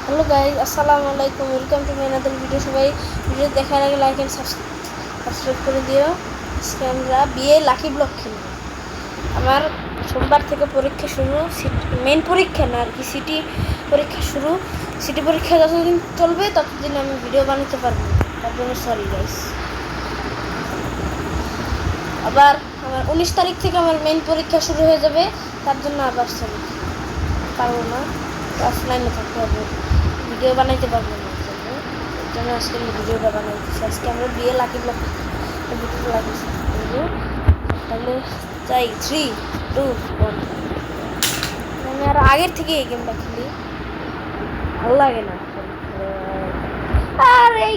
Hello guys, আসসালামু আলাইকুম। Welcome to my another video. সবাই ভিডিও দেখার আগে লাইক অ্যান্ড সাবস্ক্রাইব করে দিও। আজকে আমরা বিয়ে লাকি ব্লক খেলব। আমার সোমবার থেকে পরীক্ষা শুরু, মেন পরীক্ষা না আর কি, সিটি পরীক্ষা শুরু। সিটি পরীক্ষা যতদিন চলবে ততদিন আমি ভিডিও বানাতে পারবো, তার জন্য সরি গাইজ। আবার আমার 19 তারিখ থেকে আমার মেন পরীক্ষা শুরু হয়ে যাবে, তার জন্য আবার সরি, পারবো না, অফলাইনে থাকতে হবে, ভিডিও বানাইতে পারবো না। এর জন্য আজকে আমি ভিডিওটা বানাইতেছি। আজকে আমরা বিয়ে লাকি ব্লক ভিডিওটা লাগিয়েছি। তাহলে চাই 3, 2, 1। আমি আর আগের থেকে এই গেমটা খেলি, ভালো লাগে না। আর এই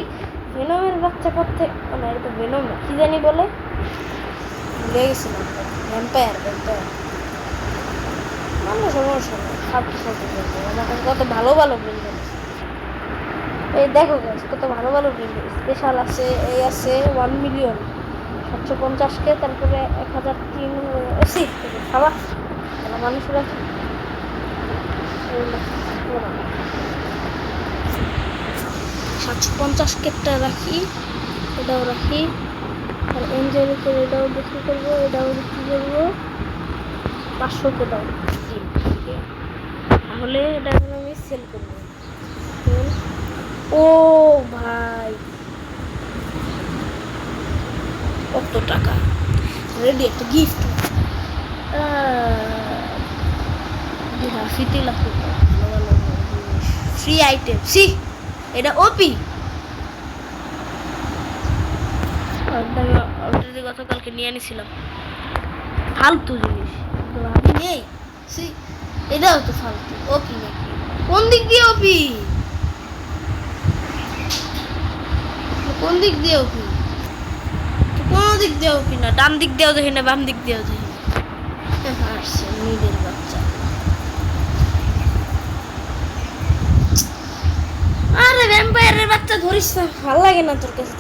ভেনমের বাচ্চা করতে, মানে এটা তো ভেনম না, কি জানি বলে, ভুলে গেছিলাম। ভ্যাম্পায়ার মানে সমস্যা নেই, সব কিছু আমার কাছে কত ভালো ভালো ব্রেন্ড আছে। এই দেখো গাছ, কত ভালো ভালো ব্রেন্ড স্পেশাল আছে। এই আছে 1 মিলিয়ন 750K, তারপরে 1003 খাওয়া ভালো মানুষরা 750K রাখি, এটাও রাখি। আর এনজয়ের এটাও বিক্রি করবো, এটাও বিক্রি করবো 500 দাও, তাহলে এটা আমি সেল করবো। ও ভাই, কত টাকা রেডি, একটা গিফট ফ্রিতে লাগবে, ভালো ভালো ফ্রি আইটেম। সি এটা ওপি অলরেডি গতকালকে নিয়ে আনিছিলাম, ফালতু জিনিস আমি নেই। সি এটাও তো ফালতু। ওপি নাকি, কোন দিক দিয়ে ওপি, কোন দিক দিয়ে ওপি? কোনো দিক দিয়ে ওপি না, ডান দিক দিয়েও দেখি না, বাম দিক দিয়েও দেখি না। মিডের বাচ্চা, আরে ভ্যাম্পায়ারের বাচ্চা ধরিস না, ভালো লাগে না তোর কাছে।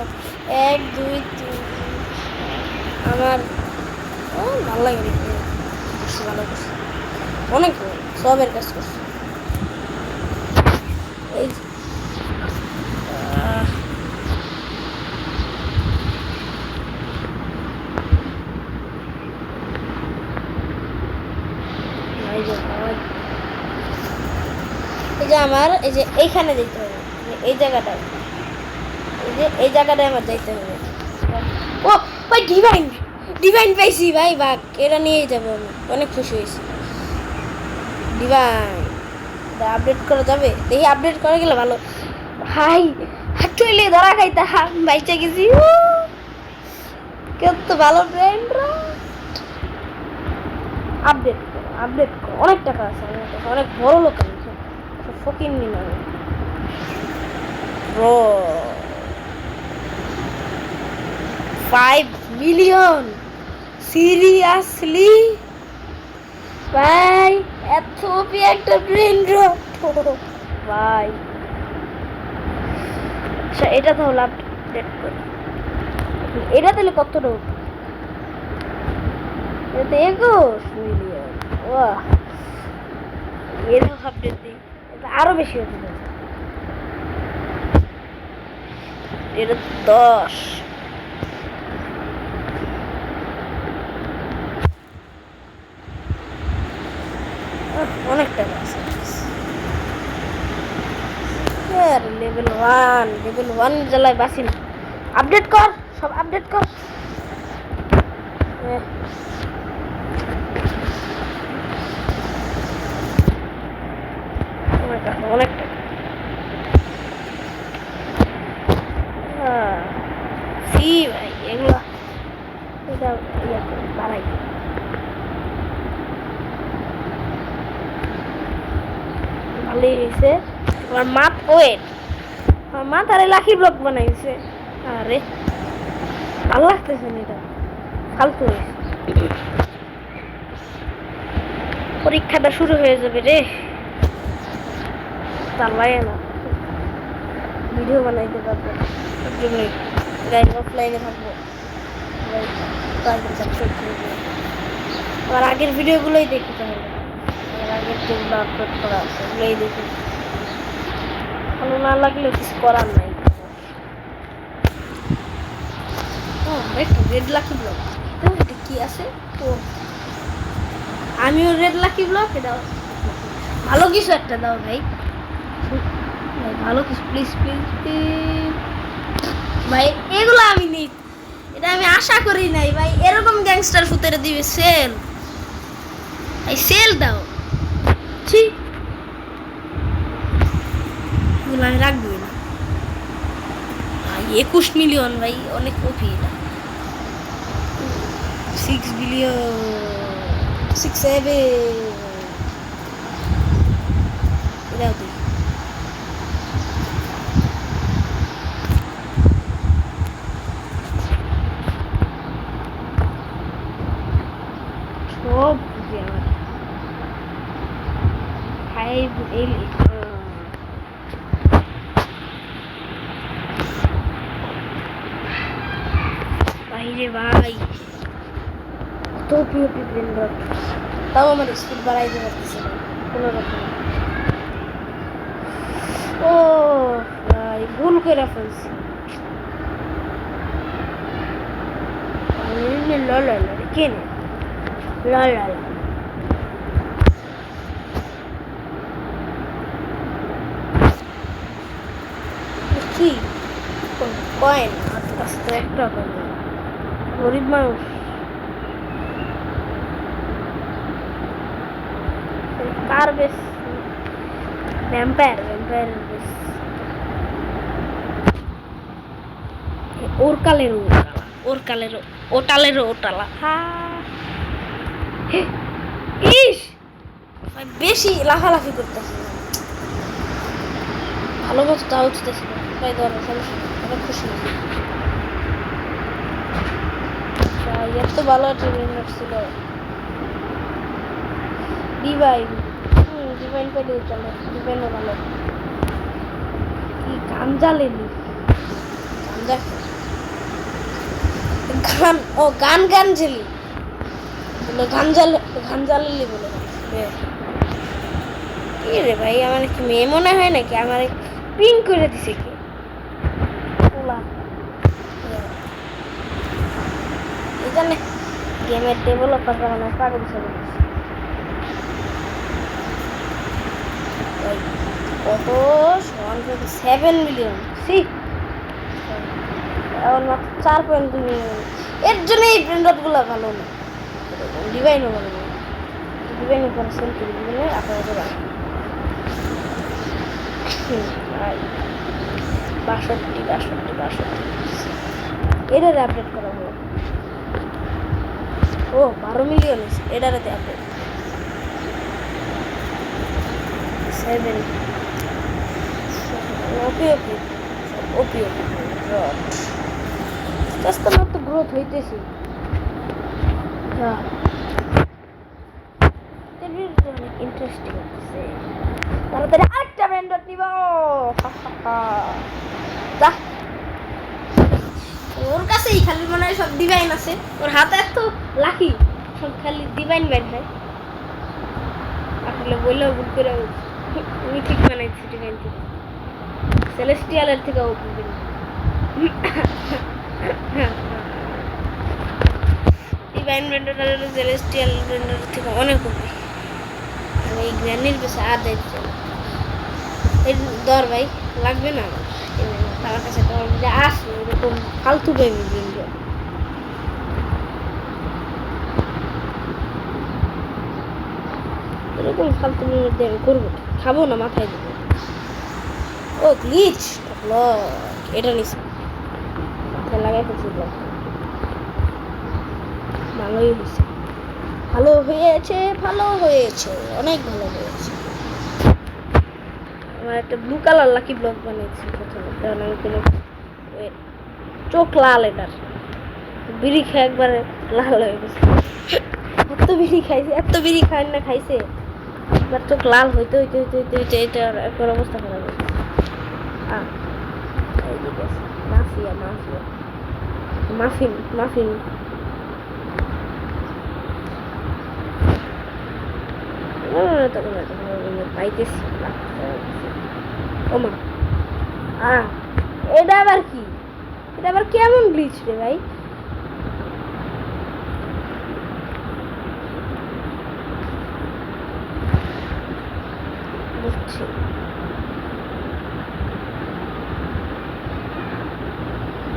1, 2, 3 আমার ভালো লাগে না, ভালো করছে, অনেক সবের কাজ করছে। এই এই যে আমার, এই যে এইখানে যেতে হবে, এই জায়গাটায়, এই জায়গাটায় আমার যাইতে হবে। ও ভাই, ডিভাইন পাইছি ভাই, বাঘ এটা নিয়েই যাবো। আমি অনেক খুশি হয়েছি। ডিভাইন আপডেট করা যাবে, দেখি আপডেট করা গেলে ভালো। ভাই চলে ধরা খাইতে বাইচে গেছি, কত ভালো ব্র্যান্ড। আপডেট করো, অনেক টাকা আছে আমার কাছে, অনেক বড় লোক আমি, ফকির নি না ব্রো। 5 মিলিয়ন, সিরিয়াসলি ভাই, এত একটা ব্রেন রট ভাই। আচ্ছা এটা তাহলে আপডেট করি, এটা তাহলে কত রোগ, এটা 21 মিলিয়ন। ওয়াহ, এটা আপডেট দিই, এটা আরো বেশি হতে পারে, এটা 10। অনেক টাকা আছে। লেভেল 1 জ্বালায় বাসি না। আপডেট কর, সব আপডেট কর। অনেক টাকা সি ভাই, এগুলো এটা বাড়াই। ভালোই হয়েছে। আমার আমার তারে লাকি ব্লক বানাইছে। আরে ভালো লাগতেছে না, এটা ফালতু হয়েছে। পরীক্ষাটা শুরু হয়ে যাবে রে, তার লাগে না, ভিডিও বানাইতে পারবো, তার জন্যই গাইড অফলাইনে থাকবো। আমার আগের ভিডিওগুলোই দেখতে হবে, আমার আগের যেগুলো আপলোড করা আছে ওগুলোই দেখি। ভালো না লাগলে কিছু করার নাই। একটা রেড লাকি ব্লক, এটা কি আছে? ও আমিও রেড লাকি ব্লক, এটা ভালো কিছু একটা দাও ভাই, ভালো কিছু প্লিজ প্লিজ প্লিজ ভাই। এগুলো আমি নিই, এটা আমি আশা করি নাই ভাই এরকম গ্যাংস্টার ফুতেরে দিবে সেল। এই সেল দাও, ঠিক এগুলো আমি রাখবই না। 21 মিলিয়ন ভাই, অনেক কপি এটা। 6 বিলিয়ন 6 7 এটাও দিই। সব বুঝি আমার 5 বাইরে ভাই কত প্রিয় ব্রেন রট, তাও আমার স্পিড বাড়াইতে পারতেছে না কোনো রকম। ও ভাই ভুল করে ফেলছি। কেনে কি কয়েন আস্তে একটা গরিব মানুষ। কার বেশ ভ্যাম্পায়ার বেশ ওটালা ইস বেশি লাফালাফি করতেছে, ভালো মতো তা উঠতেছে তাই ধরো সমস্যা খুশি। এত ভালো একটা ছিল ডিভাইন। ডিভাইন পেলে চলে, ডিভাইনও ভালো। কি গাঞ্জা লেলি, গাঞ্জা গান, ও গান ঝেলি বলে গাঞ্জা লেলি বলে। কি রে ভাই, আমার কি মেয়ে মনে হয় নাকি? আমার পিং করে দিছে কি জানে গেমের ডেভেলপার মানে পাগল ছেড়ে দিচ্ছে। কত 7 মিলিয়ন, এখন মাত্র 4.2 মিলিয়ন। এর জন্য এই ব্র্যান্ডড গুলো ভালো না, ডিভাইনও ভালো না। ডিভাইন উপরে সেল করে দিলে আপনারা 62 এটারে আপডেট করা হলো। ও 12 মিলিয়ন এটারেতে আপডেট 7 ওপি আস্তে আস্তে গ্রোথ হইতেছে। অনেক ইন্টারেস্টিং হচ্ছে, তাড়াতাড়ি আরেকটা ব্র্যান্ডড নিব। ওর কাছেই খালি মনে হয় সব ডিভাইন আছে, ওর হাতে এত লাকি সব খালি ডিভাইন ব্যান্ড হয়। আসলে বললেও ভুল করে উনি ঠিক বানাইছে ডিভাইন থেকে, সেলেস্টিয়ালের থেকে ওপেন ডিভাইন ব্র্যান্ডের আর সেলেস্টিয়াল ব্র্যান্ডের থেকে অনেক উপরে। এই গ্র্যানির বেশি আর দেখছে এই দর ভাই লাগবে না আমার কাছে, তো আসে এরকম ফালতু বেবি ব্র্যান্ড। এরকম ফালতু মধ্যে আমি করবো, খাবো না, মাথায় দেবো। ও গ্লিচ এটা নিছে, মাথায় লাগাই ফেলছি। ভালোই হয়েছে, ভালো হয়েছে অনেক ভালো হয়েছে। আমার একটা ব্লু কালার লাকি ব্লক বানিয়েছি প্রথমে, কারণ আমি কোনো চোখ লাল, এটার বিড়ি খেয়ে একবারে লাল হয়ে গেছে। এত বিড়ি খাই না খাইছে, এবার চোখ লাল হইতে হইতে হইতে হইতে হইতে এটা একবার অবস্থা খারাপ হয়েছে। মাফিন পাইতেছি। ওমা এটা আবার কি? এটা আবার কেমন গ্লিচ রে ভাই? বুঝছি।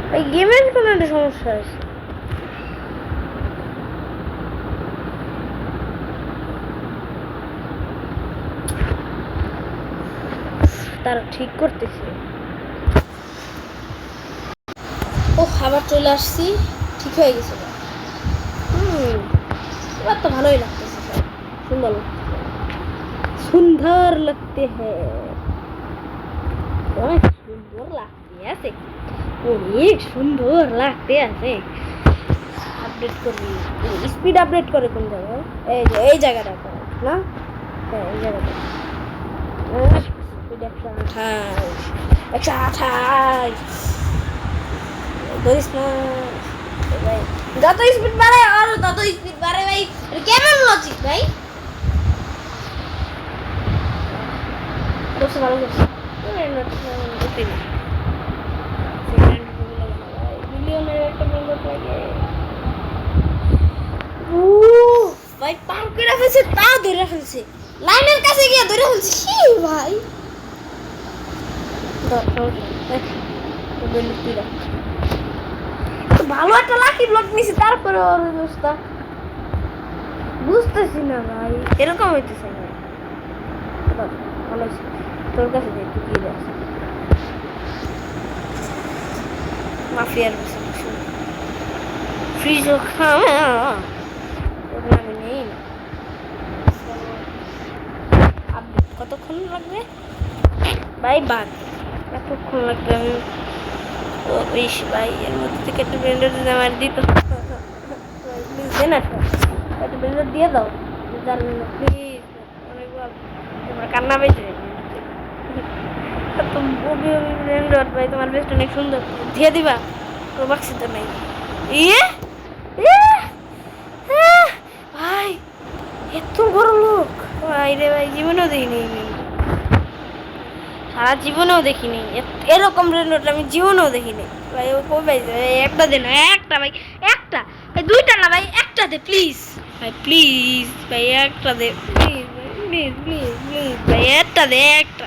ভাই গেমের কোনো একটা সমস্যা আছে। তারা ঠিক করতেছে। ও আবার চলে আসছি, ঠিক হয়ে গেছে। এবার তো ভালোই লাগতেছে, সুন্দর লাগতেছে, সুন্দর লাগতে হ্যাঁ, অনেক সুন্দর লাগতে আছে, অনেক সুন্দর লাগতে আছে। আপডেট করি, স্পিড আপডেট করে কোন জায়গায়? এই যে এই জায়গাটা না, হ্যাঁ এই জায়গাটা স্পিড 128 ধরিস না। যত স্পিড বাড়ে আর তত স্পিড বাড়ে ভাই, কেমন লজিক ভাই? দোষ ভালো করছে মিলিয়নের একটা মেম্বার লাগে ভাই, পার করে ফেলছে, তা ধরে ফেলছে, লাইনের কাছে গিয়ে ধরে ফেলছে কি ভাই? ভালো একটা লাকি ব্লক নিছি, তারপরে ওর অবস্থা বুঝতেছি না ভাই, এরকম হইতেছে ভাই। ভালো হয়েছে তোর কাছে যাই, তুই কি আছে মাফিয়ার ফ্রিজ আমি নেই না। আপডেট কতক্ষণ লাগবে ভাই? বাদ এতক্ষণ লাগবে আমি বেশ ভাই, এর মধ্যে থেকে একটা ব্লেন্ডার যদি আমার দিত, একটা ব্লেন্ডার দিয়ে দাও প্লিজ, অনেকবার তোমার কান্না পেয়েছে। ব্লেন্ডার ভাই তোমার বেস্ট অনেক সুন্দর, দিয়ে দিবা তো বাক্সি তো নাই। ইয়ে ভাই এত বড় লোক ভাই রে ভাই, জীবনেও দেখিনি, সারা জীবনেও দেখিনি এরকম ব্লেন্ডার, আমি জীবনেও দেখিনি ভাই। ও কবে একটা দে না, একটা ভাই, একটা ভাই, দুইটা না ভাই, একটা দে প্লিজ ভাই, প্লিজ ভাই একটা দে প্লিজ ভাই, প্লিজ প্লিজ প্লিজ ভাই একটা দে, একটা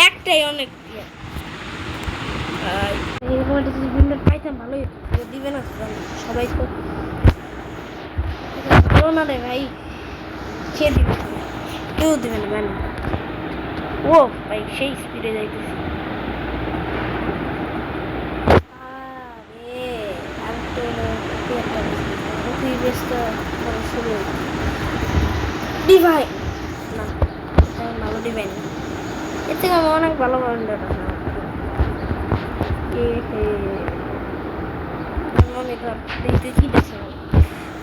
একটাই অনেক ভাই। এরকম একটা যদি ব্লেন্ডার পাইতাম ভালোই হতো, দিবে না সবাই তো ভালো না রে ভাই, খেয়ে দিবে, কেউ দিবে না মানে। ও ভাই সেই স্পিডে যাইতেছি, ডিভাইন না, ভালো ডিভাইন, এর থেকে আমি অনেক ভালো ব্র্যান্ডের আমি দেখতে কি দেখছি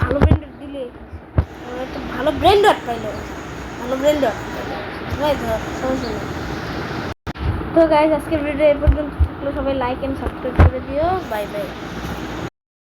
ভালো ব্র্যান্ডের দিলে, একটা ভালো ব্র্যান্ডার পাইলো, ভালো ব্র্যান্ডার ভাই ধর সমস্যা নেই। তো গাইজ আজকের ভিডিও এই পর্যন্ত থাকলে সবাই লাইক এন্ড সাবস্ক্রাইব করে দিও, বাই বাই।